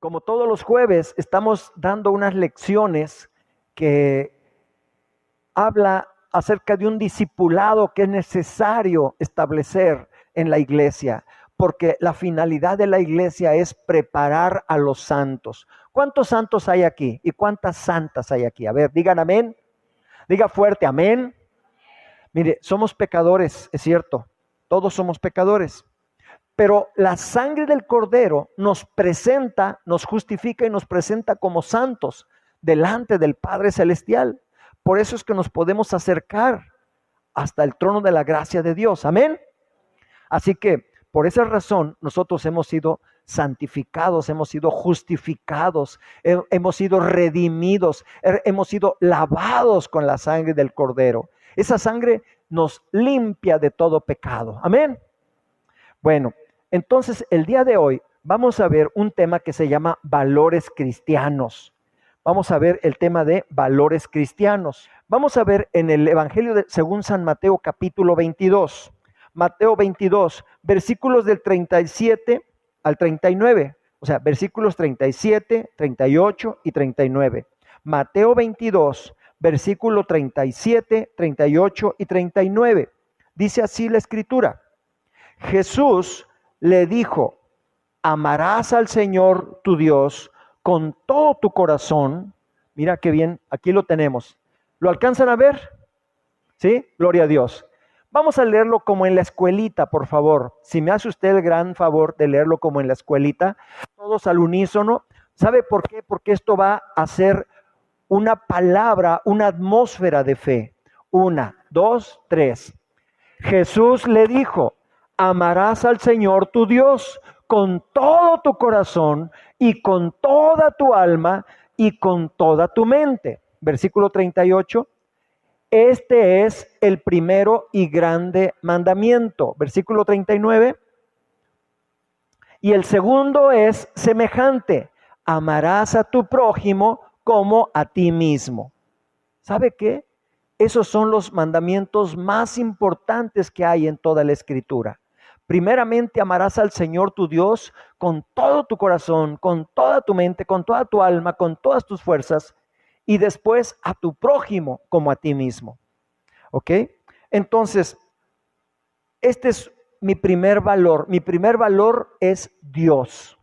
Como todos los jueves, estamos dando unas lecciones que habla acerca de un discipulado que es necesario establecer en la iglesia, porque la finalidad de la iglesia es preparar a los santos. ¿Cuántos santos hay aquí? ¿Y cuántas santas hay aquí? A ver, digan amén. Diga fuerte, amén. Mire, somos pecadores, es cierto, todos somos pecadores. Pero la sangre del Cordero nos presenta, nos justifica y nos presenta como santos delante del Padre Celestial. Por eso es que nos podemos acercar hasta el trono de la gracia de Dios. Amén. Así que por esa razón nosotros hemos sido santificados, hemos sido justificados, hemos sido redimidos, hemos sido lavados con la sangre del Cordero. Esa sangre nos limpia de todo pecado. Amén. Bueno, entonces el día de hoy vamos a ver un tema que se llama valores cristianos. Vamos a ver el tema de valores cristianos. Vamos a ver en el Evangelio según San Mateo capítulo 22. Mateo 22, versículos del 37 al 39. O sea, versículos 37, 38 y 39. Mateo 22, versículo 37, 38 y 39. Dice así la Escritura. Jesús le dijo, amarás al Señor tu Dios con todo tu corazón. Mira qué bien, aquí lo tenemos. ¿Lo alcanzan a ver? ¿Sí? Gloria a Dios. Vamos a leerlo como en la escuelita, por favor. Si me hace usted el gran favor de leerlo como en la escuelita, todos al unísono. ¿Sabe por qué? Porque esto va a ser una palabra, una atmósfera de fe. 1, 2, 3. Jesús le dijo, amarás al Señor tu Dios con todo tu corazón y con toda tu alma y con toda tu mente. Versículo 38. Este es el primero y grande mandamiento. Versículo 39. Y el segundo es semejante. Amarás a tu prójimo como a ti mismo. ¿Sabe qué? Esos son los mandamientos más importantes que hay en toda la Escritura. Primeramente amarás al Señor tu Dios con todo tu corazón, con toda tu mente, con toda tu alma, con todas tus fuerzas, y después a tu prójimo como a ti mismo. ¿Ok? Entonces, este es mi primer valor. Mi primer valor es Dios.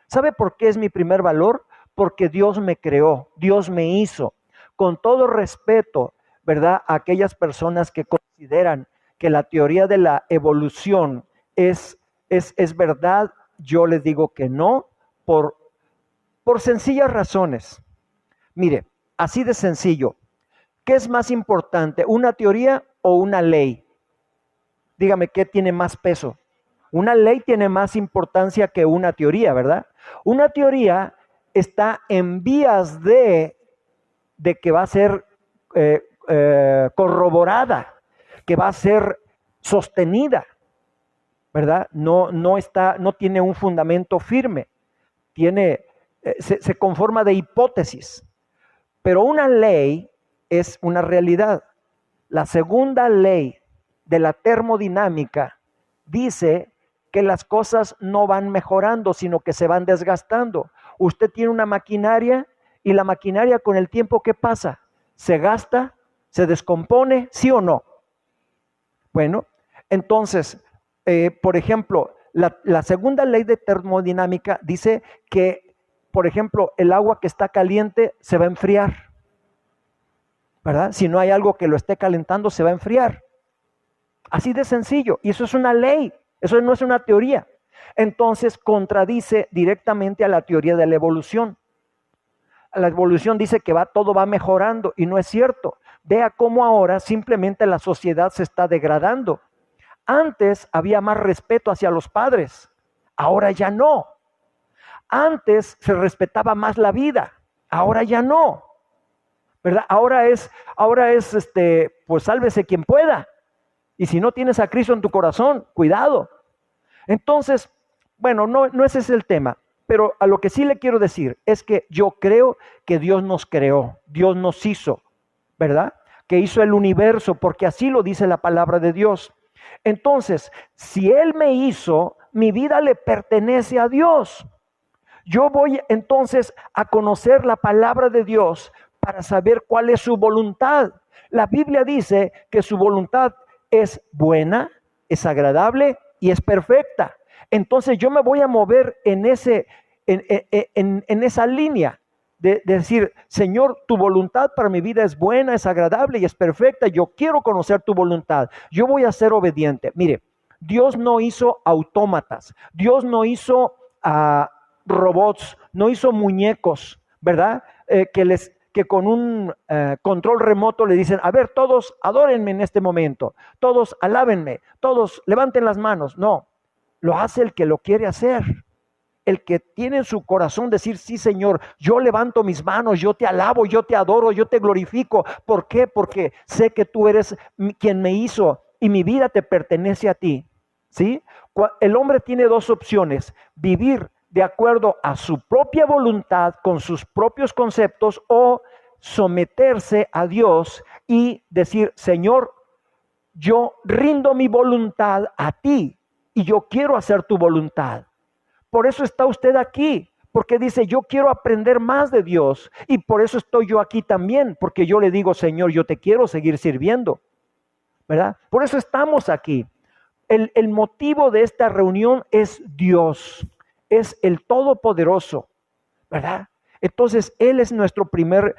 ¿Sabe por qué es mi primer valor? Porque Dios me creó, Dios me hizo. Con todo respeto, ¿verdad? A aquellas personas que consideran que la teoría de la evolución es verdad, yo les digo que no, por sencillas razones. Mire, así de sencillo. ¿Qué es más importante, una teoría o una ley? Dígame, ¿qué tiene más peso? Una ley tiene más importancia que una teoría, ¿verdad? Una teoría está en vías de que va a ser corroborada, que va a ser sostenida, ¿verdad? No tiene un fundamento firme, se conforma de hipótesis. Pero una ley es una realidad. La segunda ley de la termodinámica dice que las cosas no van mejorando, sino que se van desgastando. Usted tiene una maquinaria y la maquinaria con el tiempo, ¿qué pasa? ¿Se gasta? ¿Se descompone? ¿Sí o no? Bueno, entonces, por ejemplo, la segunda ley de termodinámica dice que, por ejemplo, el agua que está caliente se va a enfriar, ¿verdad? Si no hay algo que lo esté calentando, se va a enfriar. Así de sencillo. Y eso es una ley, eso no es una teoría. Entonces, contradice directamente a la teoría de la evolución. La evolución dice que todo va mejorando y no es cierto. Vea cómo ahora simplemente la sociedad se está degradando. Antes había más respeto hacia los padres, ahora ya no. Antes se respetaba más la vida, ahora ya no. ¿Verdad? Ahora es pues sálvese quien pueda. Y si no tienes a Cristo en tu corazón, cuidado. Entonces, bueno, no ese es el tema. Pero a lo que sí le quiero decir es que yo creo que Dios nos creó, Dios nos hizo, ¿verdad? Que hizo el universo, porque así lo dice la palabra de Dios. Entonces, si Él me hizo, mi vida le pertenece a Dios. Yo voy entonces a conocer la palabra de Dios para saber cuál es su voluntad. La Biblia dice que su voluntad es buena, es agradable y es perfecta. Entonces yo me voy a mover en esa línea de decir, Señor, tu voluntad para mi vida es buena, es agradable y es perfecta. Yo quiero conocer tu voluntad. Yo voy a ser obediente. Mire, Dios no hizo autómatas. Dios no hizo robots, no hizo muñecos, ¿verdad? Que con un control remoto le dicen, a ver, todos adórenme en este momento, todos alábenme, todos levanten las manos. No, lo hace el que lo quiere hacer. El que tiene en su corazón decir, sí, Señor, yo levanto mis manos, yo te alabo, yo te adoro, yo te glorifico. ¿Por qué? Porque sé que tú eres quien me hizo y mi vida te pertenece a ti. ¿Sí? El hombre tiene dos opciones: vivir de acuerdo a su propia voluntad, con sus propios conceptos, o someterse a Dios y decir, Señor, yo rindo mi voluntad a ti y yo quiero hacer tu voluntad. Por eso está usted aquí, porque dice, yo quiero aprender más de Dios, y por eso estoy yo aquí también, porque yo le digo, Señor, yo te quiero seguir sirviendo, ¿verdad? Por eso estamos aquí. El motivo de esta reunión es Dios, es el Todopoderoso, ¿verdad? Entonces, Él es nuestro primer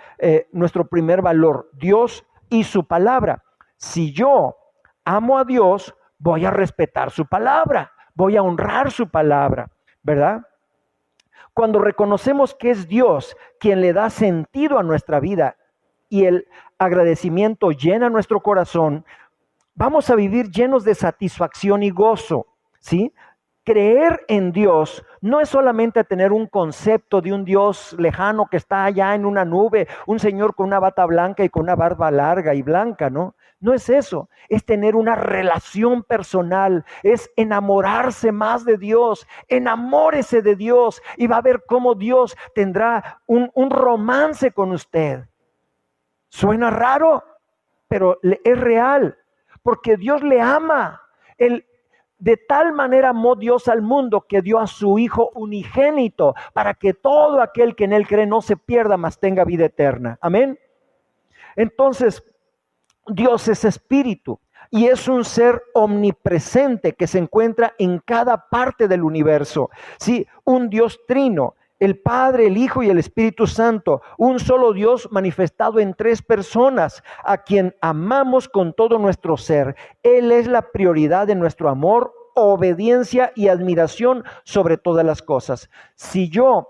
valor, Dios y su palabra. Si yo amo a Dios, voy a respetar su palabra, voy a honrar su palabra, ¿verdad? Cuando reconocemos que es Dios quien le da sentido a nuestra vida y el agradecimiento llena nuestro corazón, vamos a vivir llenos de satisfacción y gozo, ¿sí? Creer en Dios no es solamente tener un concepto de un Dios lejano que está allá en una nube, un Señor con una bata blanca y con una barba larga y blanca, ¿no? No es eso, es tener una relación personal, es enamorarse más de Dios. Enamórese de Dios y va a ver cómo Dios tendrá un romance con usted. Suena raro, pero es real, porque Dios le ama. De tal manera amó Dios al mundo que dio a su Hijo unigénito para que todo aquel que en Él cree no se pierda, mas tenga vida eterna. Amén. Entonces, Dios es espíritu y es un ser omnipresente que se encuentra en cada parte del universo. Sí, un Dios trino, el Padre, el Hijo y el Espíritu Santo, un solo Dios manifestado en tres personas, a quien amamos con todo nuestro ser. Él es la prioridad de nuestro amor, obediencia y admiración sobre todas las cosas. Si yo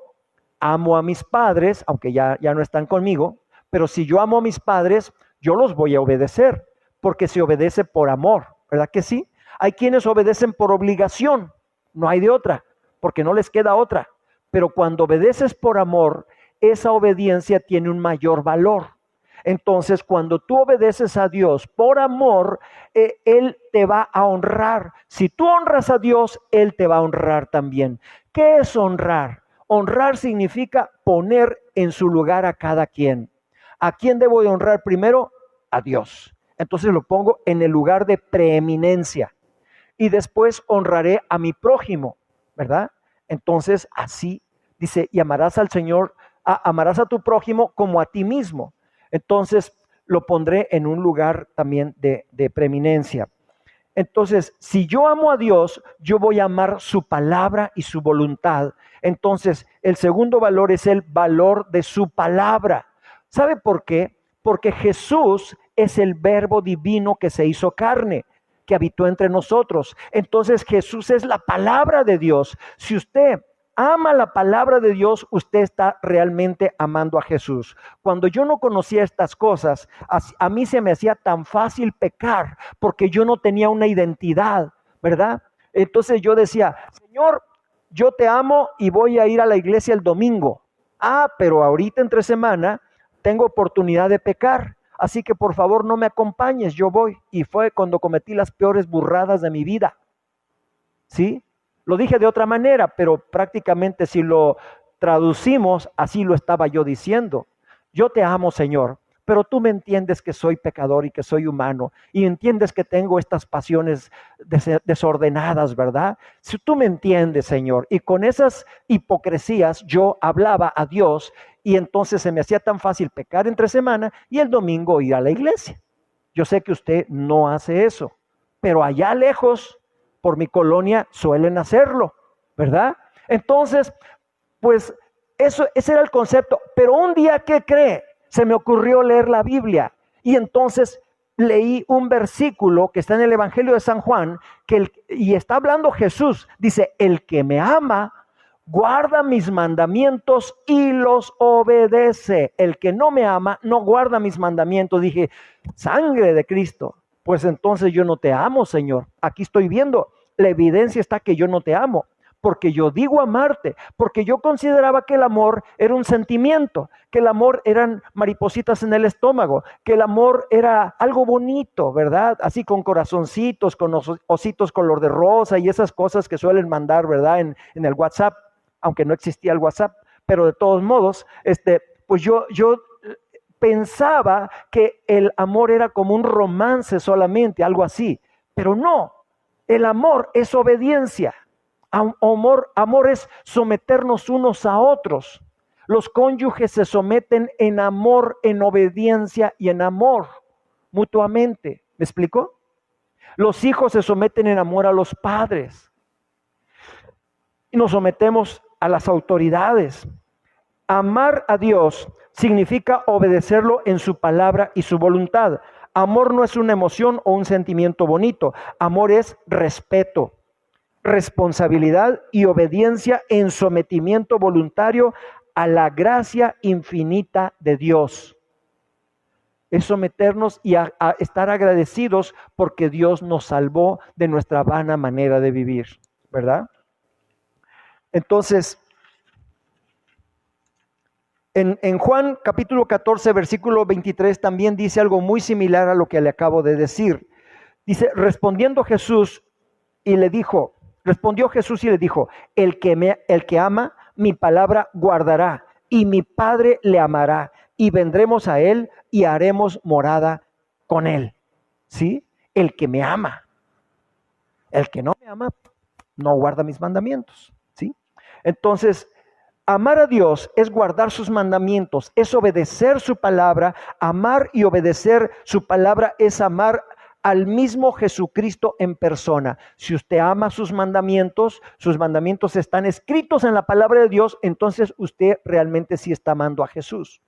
amo a mis padres, aunque ya no están conmigo, pero si yo amo a mis padres, yo los voy a obedecer, porque se obedece por amor, ¿verdad que sí? Hay quienes obedecen por obligación, no hay de otra, porque no les queda otra. Pero cuando obedeces por amor, esa obediencia tiene un mayor valor. Entonces, cuando tú obedeces a Dios por amor, Él te va a honrar. Si tú honras a Dios, Él te va a honrar también. ¿Qué es honrar? Honrar significa poner en su lugar a cada quien. ¿A quién debo de honrar primero? A Dios. Entonces lo pongo en el lugar de preeminencia. Y después honraré a mi prójimo, ¿verdad? Entonces así dice, y amarás al Señor, amarás a tu prójimo como a ti mismo. Entonces lo pondré en un lugar también de preeminencia. Entonces, si yo amo a Dios, yo voy a amar su palabra y su voluntad. Entonces, el segundo valor es el valor de su palabra. ¿Sabe por qué? Porque Jesús es el verbo divino que se hizo carne, que habitó entre nosotros. Entonces Jesús es la palabra de Dios. Si usted ama la palabra de Dios, usted está realmente amando a Jesús. Cuando yo no conocía estas cosas, a mí se me hacía tan fácil pecar, porque yo no tenía una identidad, ¿verdad? Entonces yo decía, Señor, yo te amo y voy a ir a la iglesia el domingo. Pero ahorita entre semana tengo oportunidad de pecar, así que por favor no me acompañes, yo voy. Y fue cuando cometí las peores burradas de mi vida. ¿Sí? Lo dije de otra manera, pero prácticamente si lo traducimos, así lo estaba yo diciendo. Yo te amo, Señor, pero tú me entiendes que soy pecador y que soy humano, y entiendes que tengo estas pasiones desordenadas, ¿verdad? Si tú me entiendes, Señor, y con esas hipocresías yo hablaba a Dios, y entonces se me hacía tan fácil pecar entre semana y el domingo ir a la iglesia. Yo sé que usted no hace eso, pero allá lejos, por mi colonia, suelen hacerlo, ¿verdad? Entonces, pues ese era el concepto. Pero un día, ¿qué cree? Se me ocurrió leer la Biblia y entonces leí un versículo que está en el Evangelio de San Juan, y está hablando Jesús. Dice, el que me ama, guarda mis mandamientos y los obedece. El que no me ama, no guarda mis mandamientos. Dije, sangre de Cristo. Pues entonces yo no te amo, Señor. Aquí estoy viendo, la evidencia está que yo no te amo. Porque yo digo amarte, porque yo consideraba que el amor era un sentimiento, que el amor eran maripositas en el estómago, que el amor era algo bonito, ¿verdad? Así con corazoncitos, con ositos color de rosa y esas cosas que suelen mandar, ¿verdad? En el WhatsApp, aunque no existía el WhatsApp, pero de todos modos, pues yo pensaba que el amor era como un romance solamente, algo así, pero no, el amor es obediencia. Amor es someternos unos a otros. Los cónyuges se someten en amor, en obediencia y en amor mutuamente. ¿Me explico? Los hijos se someten en amor a los padres. Y nos sometemos a las autoridades. Amar a Dios significa obedecerlo en su palabra y su voluntad. Amor no es una emoción o un sentimiento bonito. Amor es respeto, responsabilidad y obediencia en sometimiento voluntario a la gracia infinita de Dios. Es someternos y a estar agradecidos porque Dios nos salvó de nuestra vana manera de vivir, ¿verdad? Entonces, en Juan capítulo 14, versículo 23 también dice algo muy similar a lo que le acabo de decir. Dice, respondió Jesús y le dijo, el que ama mi palabra guardará, y mi Padre le amará, y vendremos a él y haremos morada con él. ¿Sí? El que me ama. El que no me ama no guarda mis mandamientos. ¿Sí? Entonces, amar a Dios es guardar sus mandamientos, es obedecer su palabra. Amar y obedecer su palabra es amar al mismo Jesucristo en persona. Si usted ama sus mandamientos están escritos en la palabra de Dios, entonces usted realmente sí está amando a Jesús.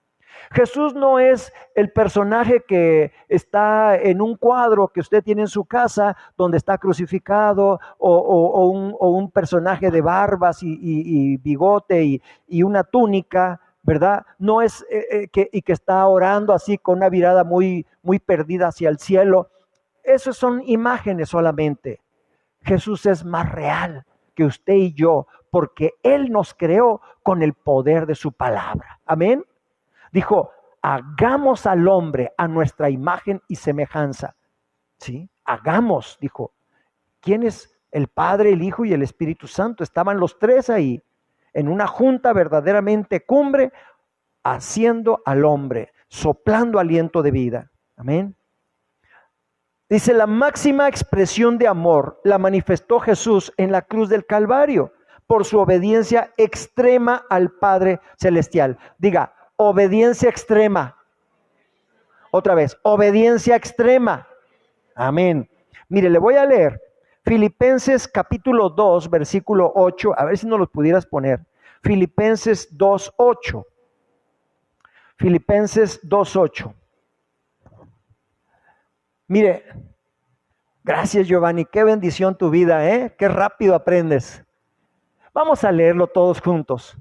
Jesús no es el personaje que está en un cuadro que usted tiene en su casa, donde está crucificado, o un personaje de barbas y bigote y una túnica, ¿verdad? No es que está orando así con una mirada muy, muy perdida hacia el cielo. Esas son imágenes solamente. Jesús es más real que usted y yo, porque Él nos creó con el poder de su palabra. Amén. Dijo, hagamos al hombre a nuestra imagen y semejanza. ¿Sí? Hagamos, dijo. ¿Quién es? El Padre, el Hijo y el Espíritu Santo. Estaban los tres ahí, en una junta verdaderamente cumbre, haciendo al hombre, soplando aliento de vida. Amén. Dice, la máxima expresión de amor la manifestó Jesús en la cruz del Calvario por su obediencia extrema al Padre Celestial. Diga, obediencia extrema. Otra vez, obediencia extrema. Amén. Mire, le voy a leer Filipenses capítulo 2, versículo 8. A ver si nos los pudieras poner. Filipenses 2, 8. Filipenses 2, 8. Mire, gracias Giovanni, qué bendición tu vida, ¿eh? Qué rápido aprendes. Vamos a leerlo todos juntos.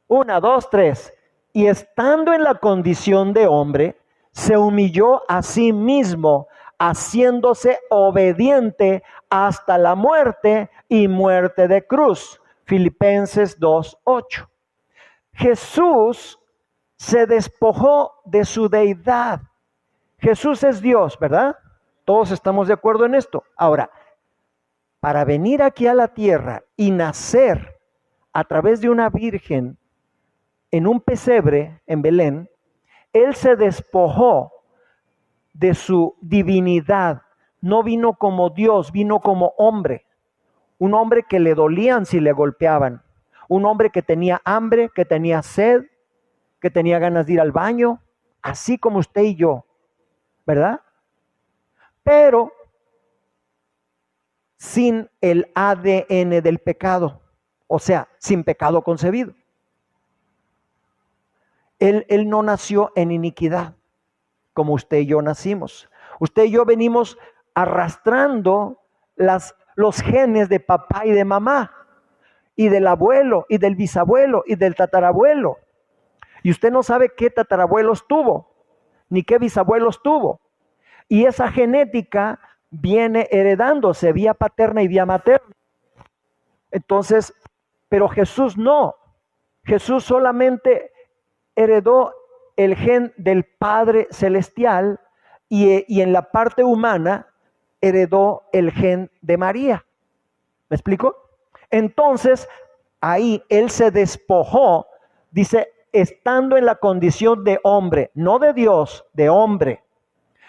1, 2, 3. Y estando en la condición de hombre, se humilló a sí mismo, haciéndose obediente hasta la muerte y muerte de cruz. Filipenses 2, 8. Jesús se despojó de su deidad. Jesús es Dios, ¿verdad? Todos estamos de acuerdo en esto. Ahora, para venir aquí a la tierra y nacer a través de una virgen en un pesebre en Belén, Él se despojó de su divinidad. No vino como Dios, vino como hombre. Un hombre que le dolían si le golpeaban. Un hombre que tenía hambre, que tenía sed, que tenía ganas de ir al baño, así como usted y yo, ¿verdad? Pero sin el ADN del pecado, o sea, sin pecado concebido. Él no nació en iniquidad, como usted y yo nacimos. Usted y yo venimos arrastrando los genes de papá y de mamá, y del abuelo, y del bisabuelo, y del tatarabuelo. Y usted no sabe qué tatarabuelos tuvo, ni qué bisabuelos tuvo. Y esa genética viene heredándose vía paterna y vía materna. Entonces, pero Jesús no. Jesús solamente heredó el gen del Padre Celestial y en la parte humana heredó el gen de María. ¿Me explico? Entonces, ahí Él se despojó, dice, estando en la condición de hombre, no de Dios, de hombre.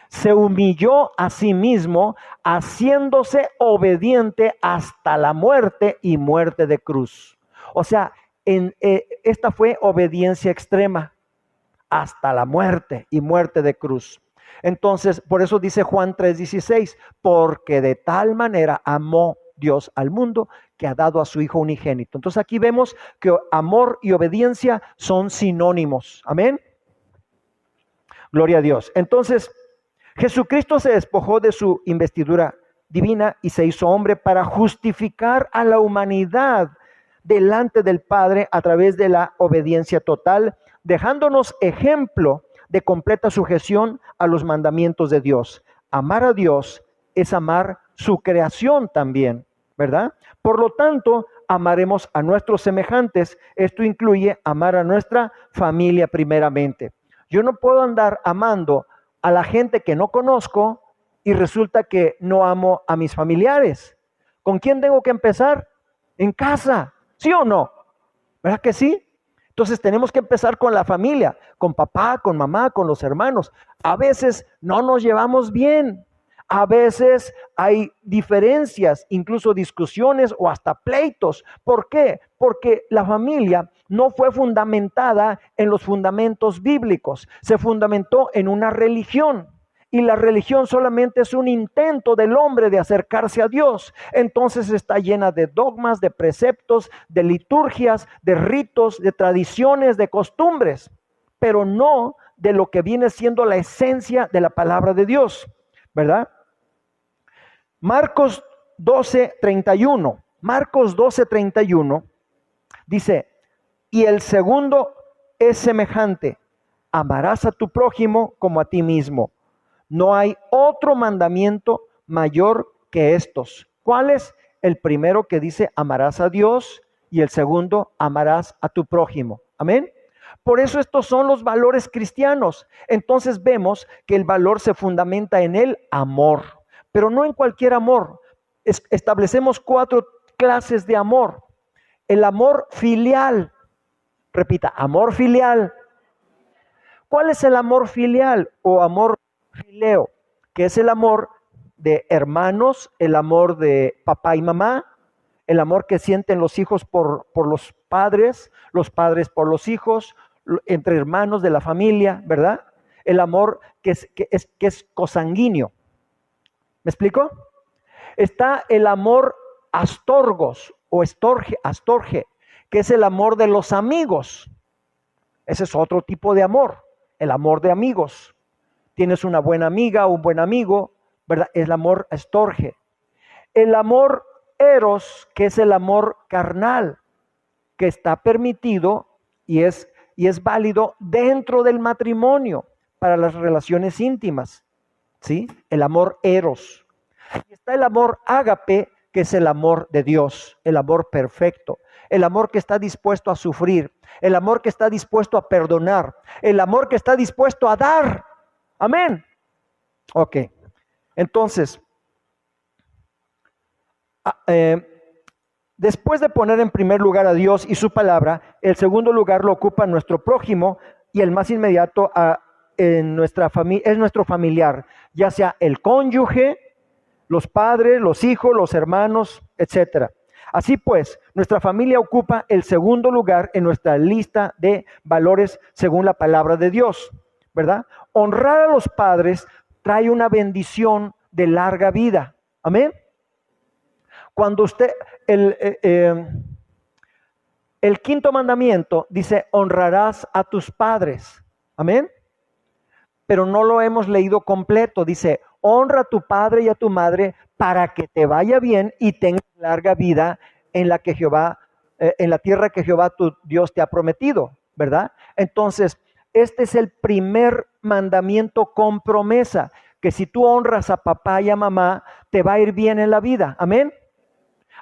Se humilló a sí mismo, haciéndose obediente hasta la muerte y muerte de cruz. O sea, esta fue obediencia extrema, hasta la muerte y muerte de cruz. Entonces, por eso dice Juan 3:16, porque de tal manera amó Dios al mundo que ha dado a su Hijo unigénito. Entonces aquí vemos que amor y obediencia son sinónimos. Amén. Gloria a Dios. Entonces, Jesucristo se despojó de su investidura divina y se hizo hombre para justificar a la humanidad delante del Padre a través de la obediencia total, dejándonos ejemplo de completa sujeción a los mandamientos de Dios. Amar a Dios es amar su creación también, ¿verdad? Por lo tanto, amaremos a nuestros semejantes. Esto incluye amar a nuestra familia primeramente. Yo no puedo andar amando a la gente que no conozco y resulta que no amo a mis familiares. ¿Con quién tengo que empezar? En casa, ¿sí o no? ¿Verdad que sí? Entonces tenemos que empezar con la familia, con papá, con mamá, con los hermanos. A veces no nos llevamos bien, a veces hay diferencias, incluso discusiones o hasta pleitos. ¿Por qué? Porque la familia no fue fundamentada en los fundamentos bíblicos, se fundamentó en una religión. Y la religión solamente es un intento del hombre de acercarse a Dios. Entonces está llena de dogmas, de preceptos, de liturgias, de ritos, de tradiciones, de costumbres, pero no de lo que viene siendo la esencia de la palabra de Dios, ¿verdad? Marcos 12:31. Marcos 12:31 dice, y el segundo es semejante, amarás a tu prójimo como a ti mismo. No hay otro mandamiento mayor que estos. ¿Cuál es? El primero que dice amarás a Dios y el segundo amarás a tu prójimo. Amén. Por eso estos son los valores cristianos. Entonces vemos que el valor se fundamenta en el amor, pero no en cualquier amor. Establecemos 4 clases de amor. El amor filial. Repita, amor filial. ¿Cuál es el amor filial o amor fileo? Que es el amor de hermanos, el amor de papá y mamá, el amor que sienten los hijos por los padres por los hijos, entre hermanos de la familia, ¿verdad? El amor que es cosanguíneo. ¿Me explico? Está el amor astorgos o astorge, que es el amor de los amigos. Ese es otro tipo de amor, el amor de amigos. Tienes una buena amiga o un buen amigo, ¿verdad? Es el amor astorge. El amor eros, que es el amor carnal, que está permitido y es válido dentro del matrimonio para las relaciones íntimas, ¿sí? El amor eros. Y está el amor ágape, que es el amor de Dios, el amor perfecto, el amor que está dispuesto a sufrir, el amor que está dispuesto a perdonar, el amor que está dispuesto a dar. Amén. Ok. Entonces, después de poner en primer lugar a Dios y su palabra, el segundo lugar lo ocupa nuestro prójimo y el más inmediato en nuestra familia, es nuestro familiar, ya sea el cónyuge, los padres, los hijos, los hermanos, etcétera. Así pues, nuestra familia ocupa el segundo lugar en nuestra lista de valores según la palabra de Dios, ¿verdad? Honrar a los padres trae una bendición de larga vida. Amén. Cuando usted, el quinto mandamiento dice, honrarás a tus padres. Amén. Pero no lo hemos leído completo. Dice, honra a tu padre y a tu madre para que te vaya bien y tengas larga vida en la que Jehová, en la tierra que Jehová tu Dios te ha prometido, ¿verdad? Entonces, este es el primer mandamiento con promesa, que si tú honras a papá y a mamá, te va a ir bien en la vida. Amén.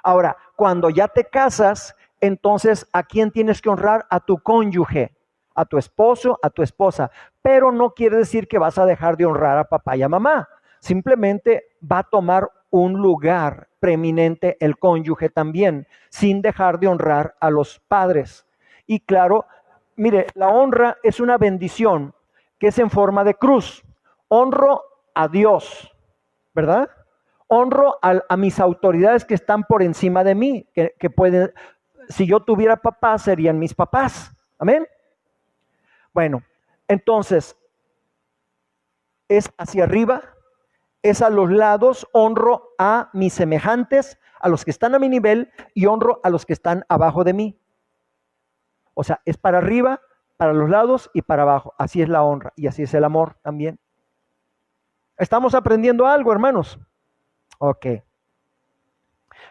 Ahora, cuando ya te casas, entonces, ¿a quién tienes que honrar? A tu cónyuge, a tu esposo, a tu esposa. Pero no quiere decir que vas a dejar de honrar a papá y a mamá. Simplemente va a tomar un lugar preeminente el cónyuge también, sin dejar de honrar a los padres. Y claro, mire, la honra es una bendición que es en forma de cruz. Honro a Dios, ¿verdad? Honro a mis autoridades que están por encima de mí, que pueden, si yo tuviera papás, serían mis papás. Amén. Bueno, entonces, es hacia arriba, es a los lados, honro a mis semejantes, a los que están a mi nivel, y honro a los que están abajo de mí. O sea, es para arriba, para los lados y para abajo. Así es la honra y así es el amor también. ¿Estamos aprendiendo algo, hermanos? Ok.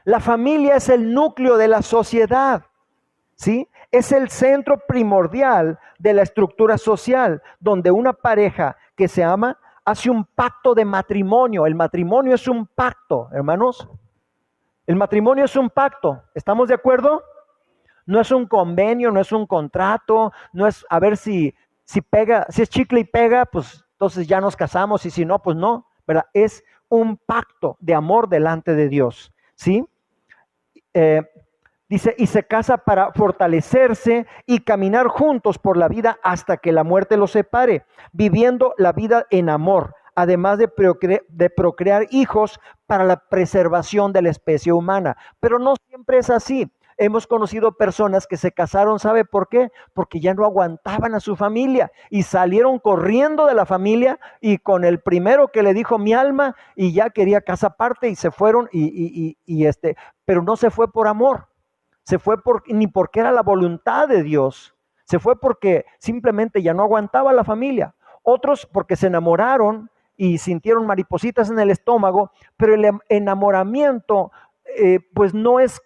La familia es el núcleo de la sociedad, ¿sí? Es el centro primordial de la estructura social, donde una pareja que se ama hace un pacto de matrimonio. El matrimonio es un pacto, hermanos. El matrimonio es un pacto. ¿Estamos de acuerdo? No es un convenio, no es un contrato, no es a ver si pega, si es chicle y pega, pues entonces ya nos casamos, y si no, pues no, ¿verdad? Es un pacto de amor delante de Dios, ¿sí? Dice, y se casa para fortalecerse y caminar juntos por la vida hasta que la muerte los separe, viviendo la vida en amor, además de procrear hijos para la preservación de la especie humana. Pero no siempre es así. Hemos conocido personas que se casaron, ¿sabe por qué? Porque ya no aguantaban a su familia y salieron corriendo de la familia y con el primero que le dijo mi alma, y ya quería casa aparte, y se fueron pero no se fue por amor, se fue ni porque era la voluntad de Dios, se fue porque simplemente ya no aguantaba la familia. Otros porque se enamoraron y sintieron maripositas en el estómago, pero el enamoramiento pues no es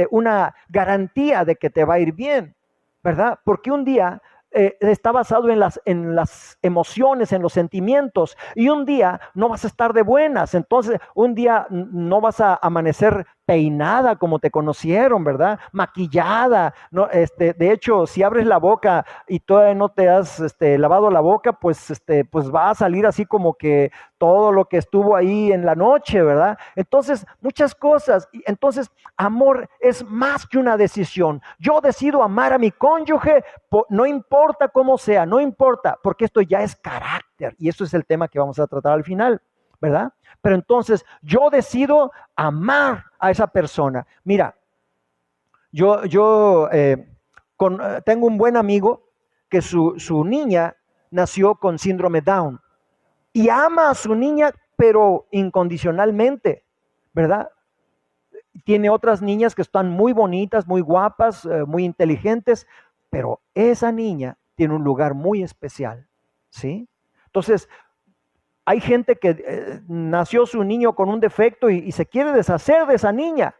una garantía de que te va a ir bien, ¿verdad? Porque un día está basado en las emociones, en los sentimientos, y un día no vas a estar de buenas. Entonces un día no vas a amanecer peinada como te conocieron, ¿verdad? Maquillada, ¿no? De hecho, si abres la boca y todavía no te has lavado la boca, pues va a salir así como que todo lo que estuvo ahí en la noche, ¿verdad? Entonces, muchas cosas. Entonces, amor es más que una decisión. Yo decido amar a mi cónyuge, no importa cómo sea, no importa, porque esto ya es carácter, y eso es el tema que vamos a tratar al final, ¿verdad? Pero entonces yo decido amar a esa persona. Mira, yo tengo un buen amigo que su niña nació con síndrome Down y ama a su niña, pero incondicionalmente, ¿verdad? Tiene otras niñas que están muy bonitas, muy guapas, muy inteligentes, pero esa niña tiene un lugar muy especial, ¿sí? Entonces, hay gente que nació su niño con un defecto y se quiere deshacer de esa niña,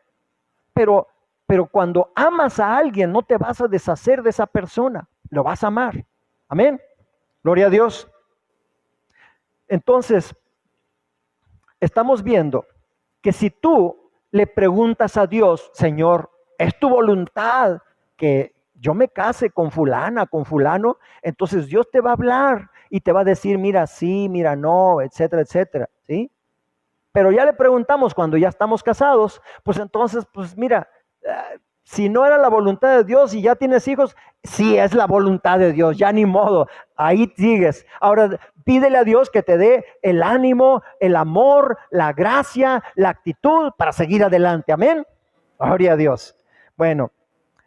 pero cuando amas a alguien no te vas a deshacer de esa persona, lo vas a amar. Amén. Gloria a Dios. Entonces, estamos viendo que si tú le preguntas a Dios, Señor, ¿es tu voluntad que yo me case con fulana, con fulano? Entonces Dios te va a hablar y te va a decir, mira sí, mira no, etcétera, etcétera, ¿sí? Pero ya le preguntamos cuando ya estamos casados, pues entonces, pues mira, Si no era la voluntad de Dios y ya tienes hijos, sí es la voluntad de Dios, ya ni modo, ahí sigues. Ahora pídele a Dios que te dé el ánimo, el amor, la gracia, la actitud para seguir adelante. Amén. Gloria a Dios. Bueno,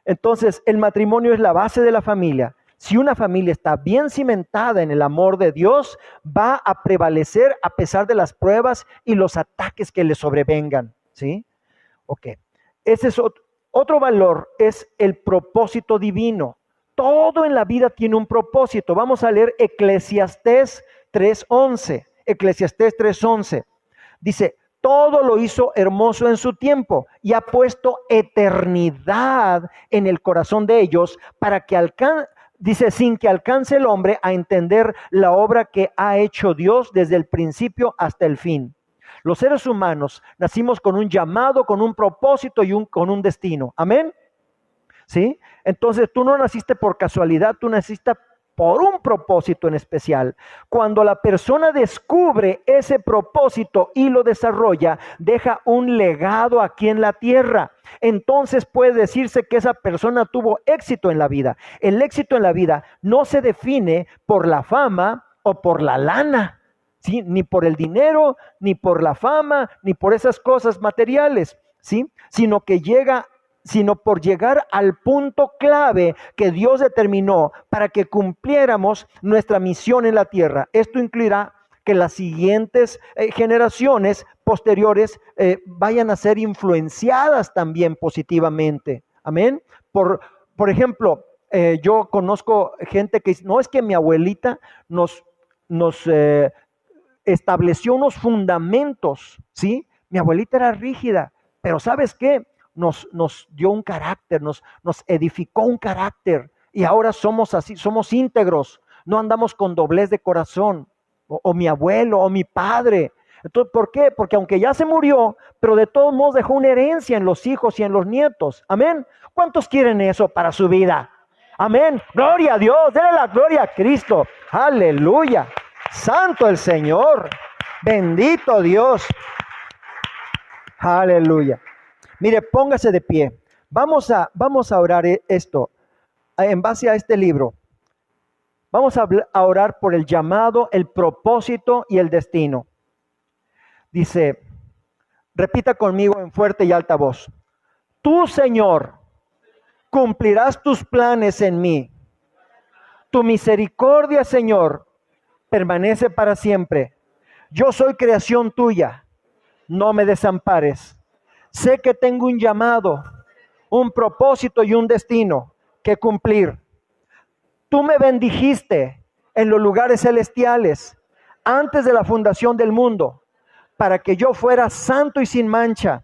entonces el matrimonio es la base de la familia. Si una familia está bien cimentada en el amor de Dios, va a prevalecer a pesar de las pruebas y los ataques que le sobrevengan. ¿Sí? Ok. Ese es otro valor, es el propósito divino. Todo en la vida tiene un propósito. Vamos a leer Eclesiastés 3:11. Eclesiastés 3:11. Dice, todo lo hizo hermoso en su tiempo y ha puesto eternidad en el corazón de ellos para que dice, sin que alcance el hombre a entender la obra que ha hecho Dios desde el principio hasta el fin. Los seres humanos nacimos con un llamado, con un propósito y con un destino. Amén. ¿Sí? Entonces tú no naciste por casualidad, tú naciste por un propósito en especial. Cuando la persona descubre ese propósito y lo desarrolla, deja un legado aquí en la tierra. Entonces puede decirse que esa persona tuvo éxito en la vida. El éxito en la vida no se define por la fama o por la lana. ¿Sí? Ni por el dinero, ni por la fama, ni por esas cosas materiales, ¿sí? Sino por llegar al punto clave que Dios determinó para que cumpliéramos nuestra misión en la tierra. Esto incluirá que las siguientes generaciones posteriores vayan a ser influenciadas también positivamente. Amén. Por ejemplo, yo conozco gente que dice, no, es que mi abuelita nos estableció unos fundamentos, ¿sí? Mi abuelita era rígida, pero ¿sabes qué? Nos dio un carácter, nos edificó un carácter y ahora somos así, somos íntegros, no andamos con doblez de corazón, o mi abuelo, o mi padre. Entonces, ¿por qué? Porque aunque ya se murió, pero de todos modos dejó una herencia en los hijos y en los nietos. Amén. ¿Cuántos quieren eso para su vida? Amén. Gloria a Dios, denle la gloria a Cristo. Aleluya. Santo el Señor, bendito Dios. Aleluya. Mire, póngase de pie. Vamos a orar esto en base a este libro. Vamos a orar por el llamado, el propósito y el destino. Dice, repita conmigo en fuerte y alta voz. Tú, Señor, cumplirás tus planes en mí. Tu misericordia, Señor, permanece para siempre. Yo soy creación tuya, no me desampares. Sé que tengo un llamado, un propósito y un destino que cumplir. Tú me bendijiste en los lugares celestiales antes de la fundación del mundo, para que yo fuera santo y sin mancha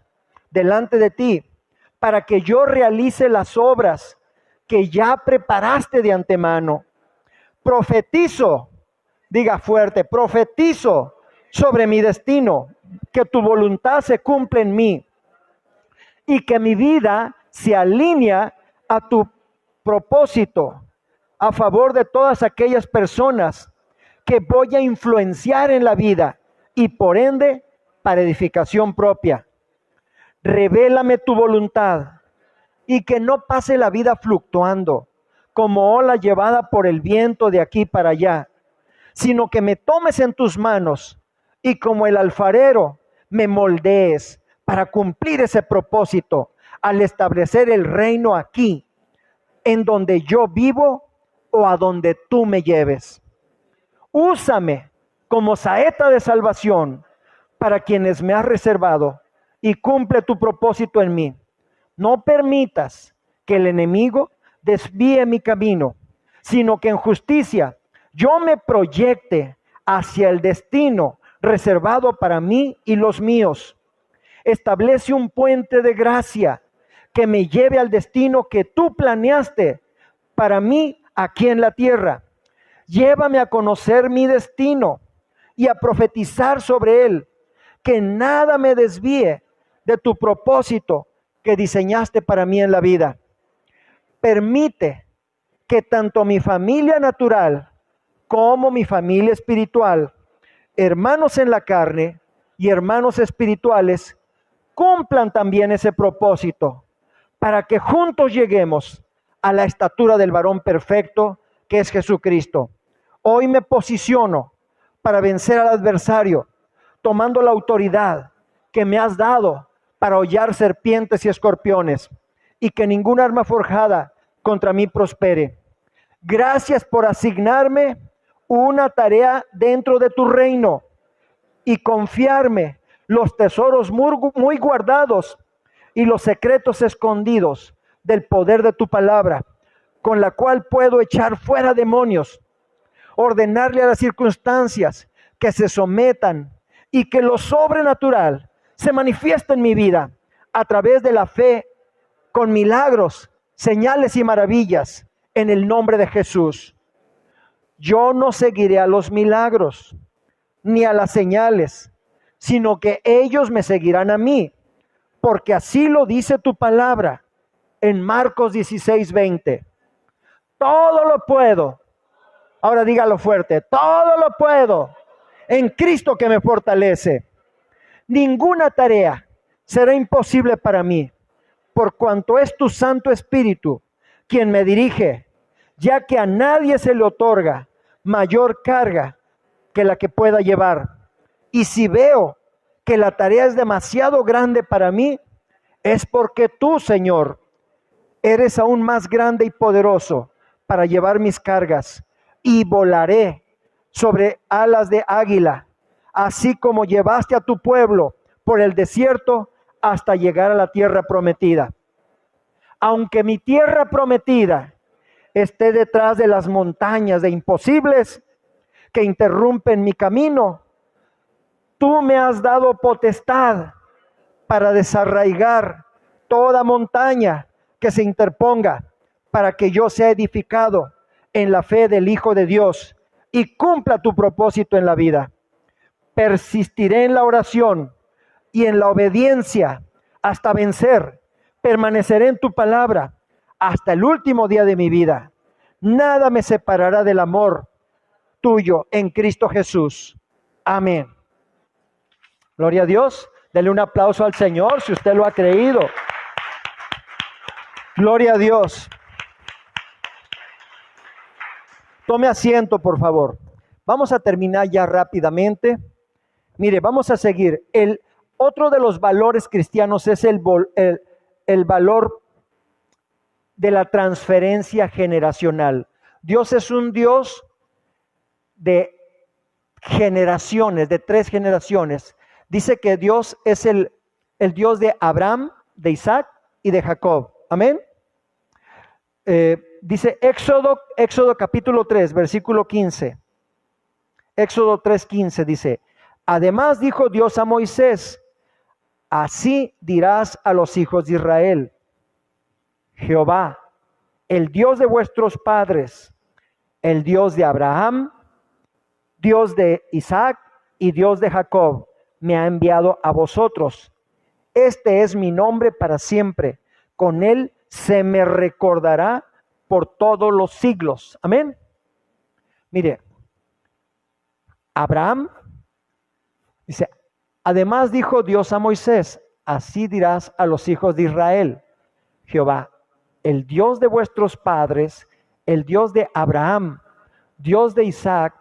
delante de ti, para que yo realice las obras que ya preparaste de antemano. Profetizo, diga fuerte, profetizo sobre mi destino, que tu voluntad se cumpla en mí y que mi vida se alinea a tu propósito a favor de todas aquellas personas que voy a influenciar en la vida y por ende para edificación propia. Revélame tu voluntad y que no pase la vida fluctuando como ola llevada por el viento de aquí para allá, sino que me tomes en tus manos y como el alfarero me moldees para cumplir ese propósito al establecer el reino aquí, en donde yo vivo o a donde tú me lleves. Úsame como saeta de salvación para quienes me has reservado y cumple tu propósito en mí. No permitas que el enemigo desvíe mi camino, sino que en justicia yo me proyecte hacia el destino reservado para mí y los míos. Establece un puente de gracia que me lleve al destino que tú planeaste para mí aquí en la tierra. Llévame a conocer mi destino y a profetizar sobre él, que nada me desvíe de tu propósito que diseñaste para mí en la vida. Permite que tanto mi familia natural como mi familia espiritual, hermanos en la carne y hermanos espirituales, cumplan también ese propósito. para que juntos lleguemos a la estatura del varón perfecto, que es Jesucristo. Hoy me posiciono para vencer al adversario, tomando la autoridad que me has dado para hollar serpientes y escorpiones, y que ningún arma forjada contra mí prospere. Gracias por asignarme una tarea dentro de tu reino y confiarme los tesoros muy guardados y los secretos escondidos del poder de tu palabra, con la cual puedo echar fuera demonios, ordenarle a las circunstancias que se sometan y que lo sobrenatural se manifieste en mi vida a través de la fe, con milagros, señales y maravillas, en el nombre de Jesús. Yo no seguiré a los milagros ni a las señales, sino que ellos me seguirán a mí, porque así lo dice tu palabra en Marcos 16:20. Todo lo puedo. Ahora dígalo fuerte. Todo lo puedo en Cristo que me fortalece. Ninguna tarea será imposible para mí, por cuanto es tu Santo Espíritu quien me dirige, ya que a nadie se le otorga mayor carga que la que pueda llevar. Y si veo que la tarea es demasiado grande para mí, es porque tú, Señor, eres aún más grande y poderoso para llevar mis cargas, y volaré sobre alas de águila, así como llevaste a tu pueblo por el desierto hasta llegar a la tierra prometida. Aunque mi tierra prometida esté detrás de las montañas de imposibles que interrumpen mi camino, tú me has dado potestad para desarraigar toda montaña que se interponga, para que yo sea edificado en la fe del Hijo de Dios y cumpla tu propósito en la vida. Persistiré en la oración y en la obediencia hasta vencer. Permaneceré en tu palabra hasta el último día de mi vida. Nada me separará del amor tuyo en Cristo Jesús. Amén. Gloria a Dios. Dele un aplauso al Señor si usted lo ha creído. Gloria a Dios. Tome asiento, por favor. Vamos a terminar ya rápidamente. Mire, vamos a seguir. Otro de los valores cristianos es el valor de la transferencia generacional. Dios es un Dios de generaciones, de 3 generaciones. Dice que Dios es el Dios de Abraham, de Isaac y de Jacob. Amén. Dice Éxodo capítulo 3, versículo 15. Éxodo 3:15 dice: además dijo Dios a Moisés, así dirás a los hijos de Israel: Jehová, el Dios de vuestros padres, el Dios de Abraham, Dios de Isaac y Dios de Jacob, me ha enviado a vosotros. Este es mi nombre para siempre. Con él se me recordará por todos los siglos. Amén. Mire, Abraham dice, además dijo Dios a Moisés, así dirás a los hijos de Israel: Jehová, el Dios de vuestros padres, el Dios de Abraham, Dios de Isaac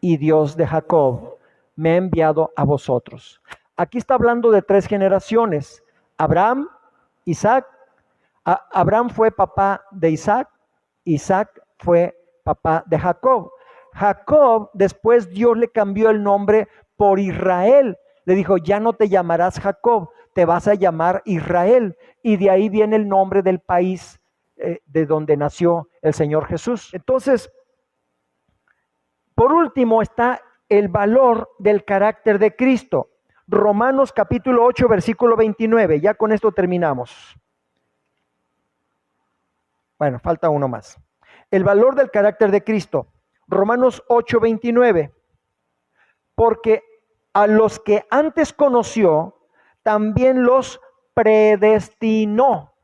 y Dios de Jacob, me ha enviado a vosotros. Aquí está hablando de 3 generaciones. Abraham, Isaac. Abraham fue papá de Isaac. Isaac fue papá de Jacob. Jacob, después Dios le cambió el nombre por Israel. Le dijo, ya no te llamarás Jacob, te vas a llamar Israel. Y de ahí viene el nombre del país de donde nació el Señor Jesús. Entonces, por último está el valor del carácter de Cristo. Romanos capítulo 8, versículo 29. Ya con esto terminamos. Bueno, falta uno más. El valor del carácter de Cristo. Romanos 8, 29. Porque a los que antes conoció, también los predestinó.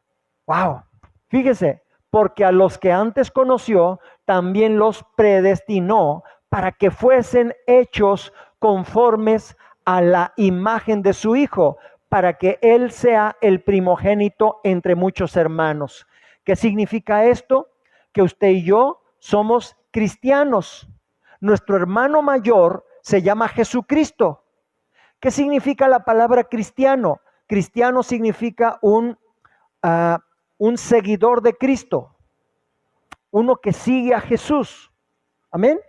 Wow. Fíjese, porque a los que antes conoció, también los predestinó para que fuesen hechos conformes a la imagen de su Hijo, para que Él sea el primogénito entre muchos hermanos. ¿Qué significa esto? Que usted y yo somos cristianos. Nuestro hermano mayor se llama Jesucristo. ¿Qué significa la palabra cristiano? Cristiano significa un seguidor de Cristo, uno que sigue a Jesús. Amén.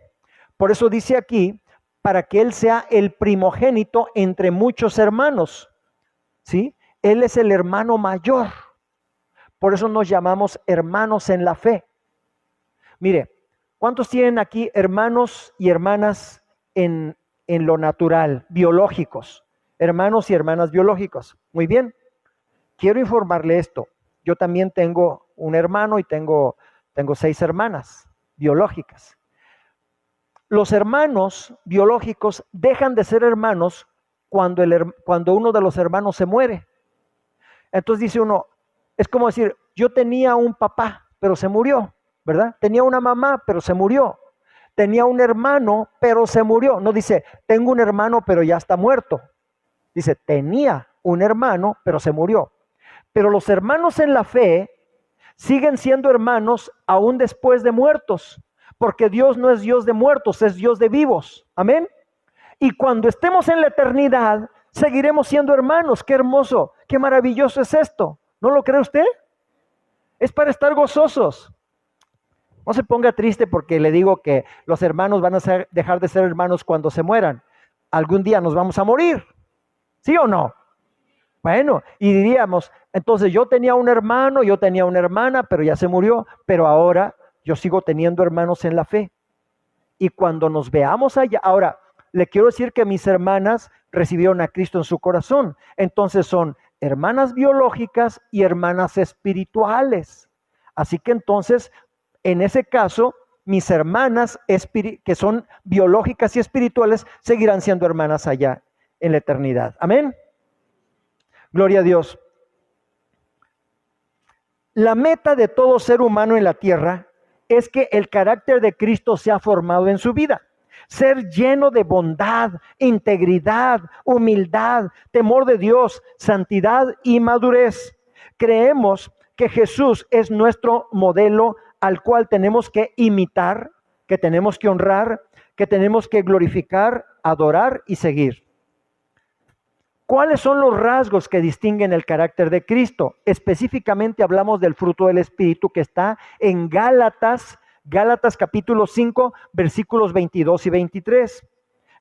Por eso dice aquí, para que Él sea el primogénito entre muchos hermanos. ¿Sí? Él es el hermano mayor. Por eso nos llamamos hermanos en la fe. Mire, ¿cuántos tienen aquí hermanos y hermanas en lo natural, biológicos? Hermanos y hermanas biológicos. Muy bien. Quiero informarle esto. Yo también tengo un hermano y tengo 6 hermanas biológicas. Los hermanos biológicos dejan de ser hermanos cuando uno de los hermanos se muere. Entonces dice uno, es como decir, yo tenía un papá, pero se murió, ¿verdad? Tenía una mamá, pero se murió. Tenía un hermano, pero se murió. No dice, tengo un hermano, pero ya está muerto. Dice, tenía un hermano, pero se murió. Pero los hermanos en la fe siguen siendo hermanos aún después de muertos, porque Dios no es Dios de muertos, es Dios de vivos. Amén. Y cuando estemos en la eternidad, seguiremos siendo hermanos. Qué hermoso, qué maravilloso es esto. ¿No lo cree usted? Es para estar gozosos. No se ponga triste porque le digo que los hermanos van a dejar de ser hermanos cuando se mueran. Algún día nos vamos a morir. ¿Sí o no? Bueno, y diríamos, entonces yo tenía un hermano, yo tenía una hermana, pero ya se murió, pero ahora yo sigo teniendo hermanos en la fe. Y cuando nos veamos allá, ahora, le quiero decir que mis hermanas recibieron a Cristo en su corazón. Entonces son hermanas biológicas y hermanas espirituales. Así que entonces, en ese caso, mis hermanas que son biológicas y espirituales seguirán siendo hermanas allá en la eternidad. Amén. Gloria a Dios. La meta de todo ser humano en la tierra es que el carácter de Cristo sea formado en su vida. Ser lleno de bondad, integridad, humildad, temor de Dios, santidad y madurez. Creemos que Jesús es nuestro modelo al cual tenemos que imitar, que tenemos que honrar, que tenemos que glorificar, adorar y seguir. ¿Cuáles son los rasgos que distinguen el carácter de Cristo? Específicamente hablamos del fruto del Espíritu que está en Gálatas capítulo 5, versículos 22 y 23.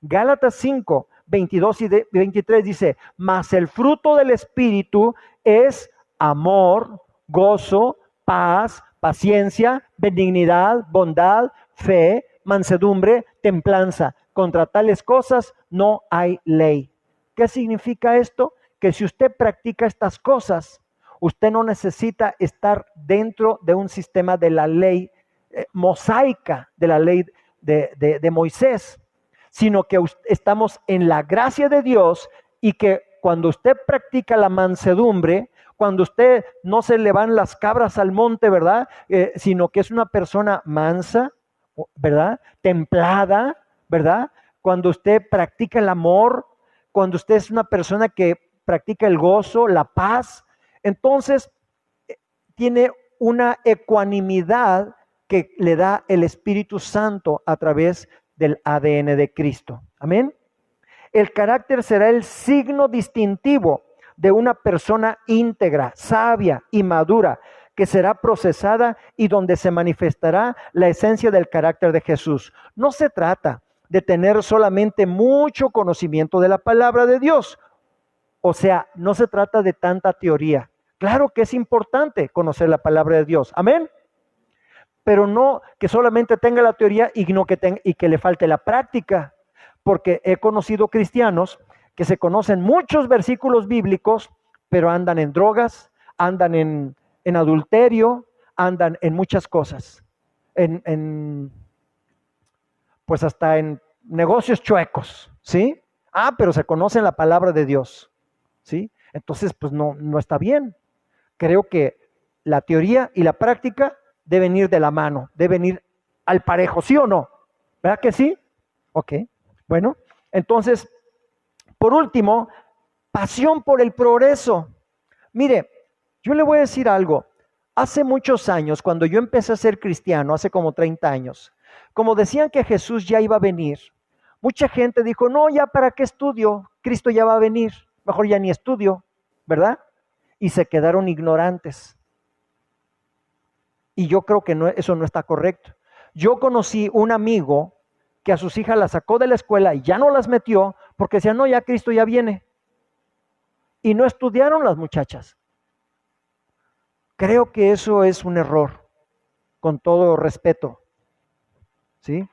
Gálatas 5, 22 y 23 dice, mas el fruto del Espíritu es amor, gozo, paz, paciencia, benignidad, bondad, fe, mansedumbre, templanza. Contra tales cosas no hay ley. ¿Qué significa esto? Que si usted practica estas cosas, usted no necesita estar dentro de un sistema de la ley mosaica, de la ley de Moisés, sino que estamos en la gracia de Dios y que cuando usted practica la mansedumbre, cuando usted no se le van las cabras al monte, ¿verdad? Sino que es una persona mansa, ¿verdad? Templada, ¿verdad? Cuando usted practica el amor, cuando usted es una persona que practica el gozo, la paz, entonces tiene una ecuanimidad que le da el Espíritu Santo a través del ADN de Cristo. Amén. El carácter será el signo distintivo de una persona íntegra, sabia y madura, que será procesada y donde se manifestará la esencia del carácter de Jesús. No se trata de tener solamente mucho conocimiento de la palabra de Dios. O sea, no se trata de tanta teoría. Claro que es importante conocer la palabra de Dios. Amén. Pero no que solamente tenga la teoría y que le falte la práctica. Porque he conocido cristianos que se conocen muchos versículos bíblicos, pero andan en drogas, andan en adulterio, andan en muchas cosas. Pues hasta en negocios chuecos, ¿sí? Pero se conocen la palabra de Dios, ¿sí? Entonces, pues no está bien. Creo que la teoría y la práctica deben ir de la mano, deben ir al parejo, ¿sí o no? ¿Verdad que sí? Ok, bueno, entonces, por último, pasión por el progreso. Mire, yo le voy a decir algo. Hace muchos años, cuando yo empecé a ser cristiano, hace como 30 años, como decían que Jesús ya iba a venir, mucha gente dijo, no, ya para qué estudio, Cristo ya va a venir, mejor ya ni estudio, ¿verdad? Y se quedaron ignorantes. Y yo creo que eso no está correcto. Yo conocí un amigo que a sus hijas las sacó de la escuela y ya no las metió porque decía, no, ya Cristo ya viene. Y no estudiaron las muchachas. Creo que eso es un error, con todo respeto. ¿Sí?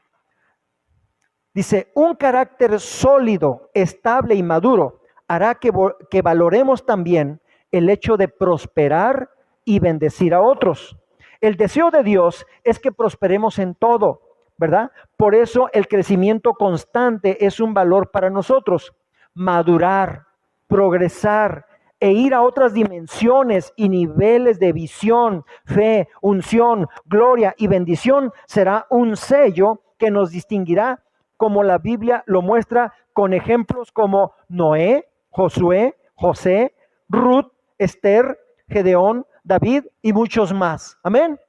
Dice, un carácter sólido, estable y maduro hará que valoremos también el hecho de prosperar y bendecir a otros. El deseo de Dios es que prosperemos en todo, ¿verdad? Por eso el crecimiento constante es un valor para nosotros. Madurar, progresar e ir a otras dimensiones y niveles de visión, fe, unción, gloria y bendición será un sello que nos distinguirá, como la Biblia lo muestra con ejemplos como Noé, Josué, José, Ruth, Esther, Gedeón, David y muchos más. Amén.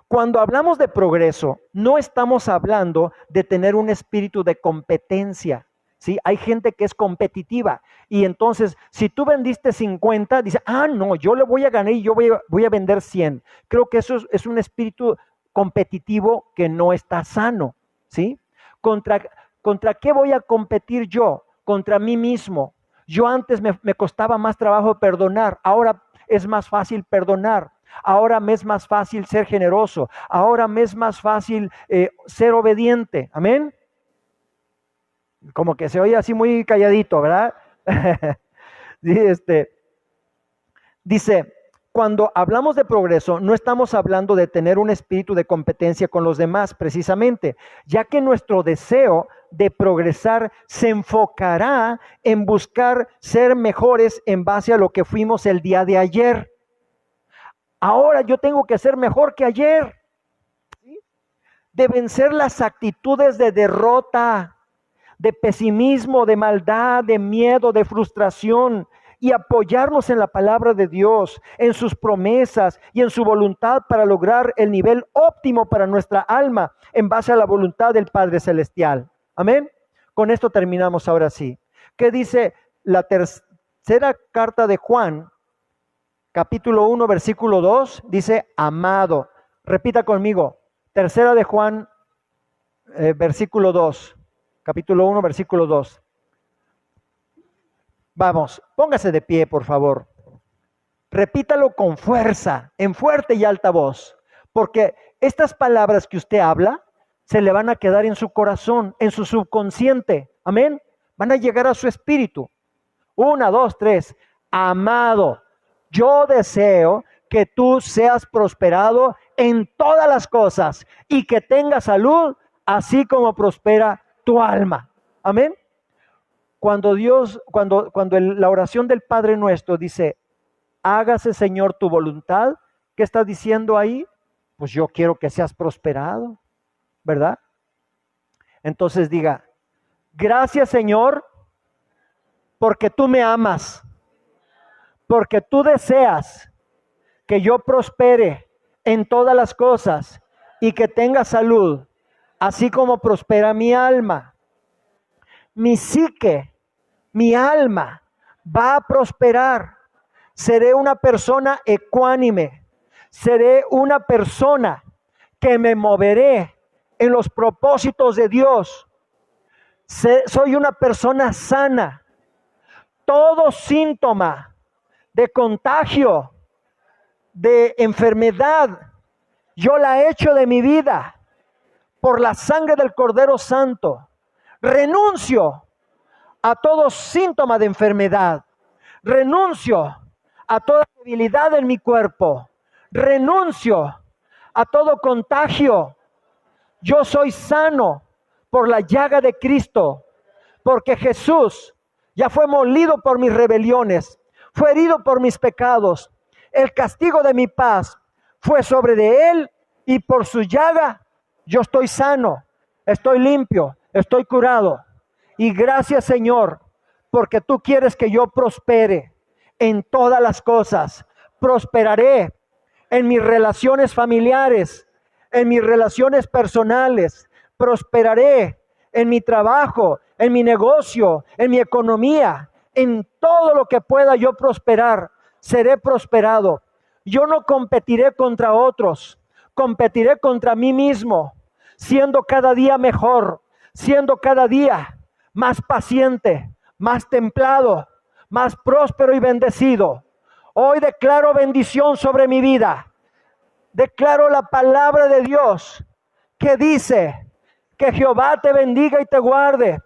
Cuando hablamos de progreso, no estamos hablando de tener un espíritu de competencia. ¿Sí? Hay gente que es competitiva y entonces si tú vendiste 50, dice, no, yo le voy a ganar y yo voy a vender 100. Creo que eso es un espíritu competitivo que no está sano. ¿Sí? ¿Contra qué voy a competir yo? Contra mí mismo. Yo antes me costaba más trabajo perdonar, ahora es más fácil perdonar. Ahora me es más fácil ser generoso. Ahora me es más fácil ser obediente. Amén. Como que se oye así muy calladito, ¿verdad? Dice, cuando hablamos de progreso, no estamos hablando de tener un espíritu de competencia con los demás, precisamente, ya que nuestro deseo de progresar se enfocará en buscar ser mejores en base a lo que fuimos el día de ayer. Ahora yo tengo que ser mejor que ayer. ¿Sí? De vencer las actitudes de derrota, de pesimismo, de maldad, de miedo, de frustración, y apoyarnos en la palabra de Dios, en sus promesas y en su voluntad para lograr el nivel óptimo para nuestra alma en base a la voluntad del Padre Celestial. Amén. Con esto terminamos ahora sí. ¿Qué dice la tercera carta de Juan? Capítulo 1, versículo 2, dice, amado. Repita conmigo, tercera de Juan, versículo 2. Capítulo 1, versículo 2. Vamos, póngase de pie, por favor. Repítalo con fuerza, en fuerte y alta voz, porque estas palabras que usted habla se le van a quedar en su corazón, en su subconsciente. Amén. Van a llegar a su espíritu. 1, 2, 3. Amado, yo deseo que tú seas prosperado en todas las cosas y que tengas salud, así como prospera tu alma. Amén. Cuando la oración del Padre Nuestro dice, hágase Señor tu voluntad, ¿qué está diciendo ahí? Pues yo quiero que seas prosperado, ¿verdad? Entonces diga, gracias Señor, porque tú me amas, porque tú deseas que yo prospere en todas las cosas y que tenga salud, así como prospera mi alma. Mi psique, mi alma va a prosperar. Seré una persona ecuánime. Seré una persona que me moveré en los propósitos de Dios. Soy una persona sana. Todo síntoma de contagio, de enfermedad, yo la echo de mi vida por la sangre del Cordero Santo. Renuncio a todo síntoma de enfermedad. Renuncio a toda debilidad en mi cuerpo. Renuncio a todo contagio. Yo soy sano por la llaga de Cristo, porque Jesús ya fue molido por mis rebeliones, fue herido por mis pecados. El castigo de mi paz fue sobre de él y por su llaga yo estoy sano, estoy limpio, estoy curado. Y gracias Señor, porque tú quieres que yo prospere en todas las cosas. Prosperaré en mis relaciones familiares, en mis relaciones personales. Prosperaré en mi trabajo, en mi negocio, en mi economía, en todo lo que pueda yo prosperar. Seré prosperado. Yo no competiré contra otros, competiré contra mí mismo, siendo cada día mejor, siendo cada día más paciente, más templado, más próspero y bendecido. Hoy declaro bendición sobre mi vida. Declaro la palabra de Dios que dice que Jehová te bendiga y te guarde.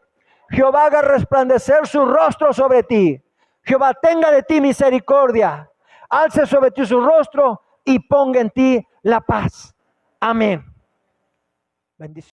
Jehová haga resplandecer su rostro sobre ti. Jehová tenga de ti misericordia. Alce sobre ti su rostro y ponga en ti la paz. Amén. Bendición.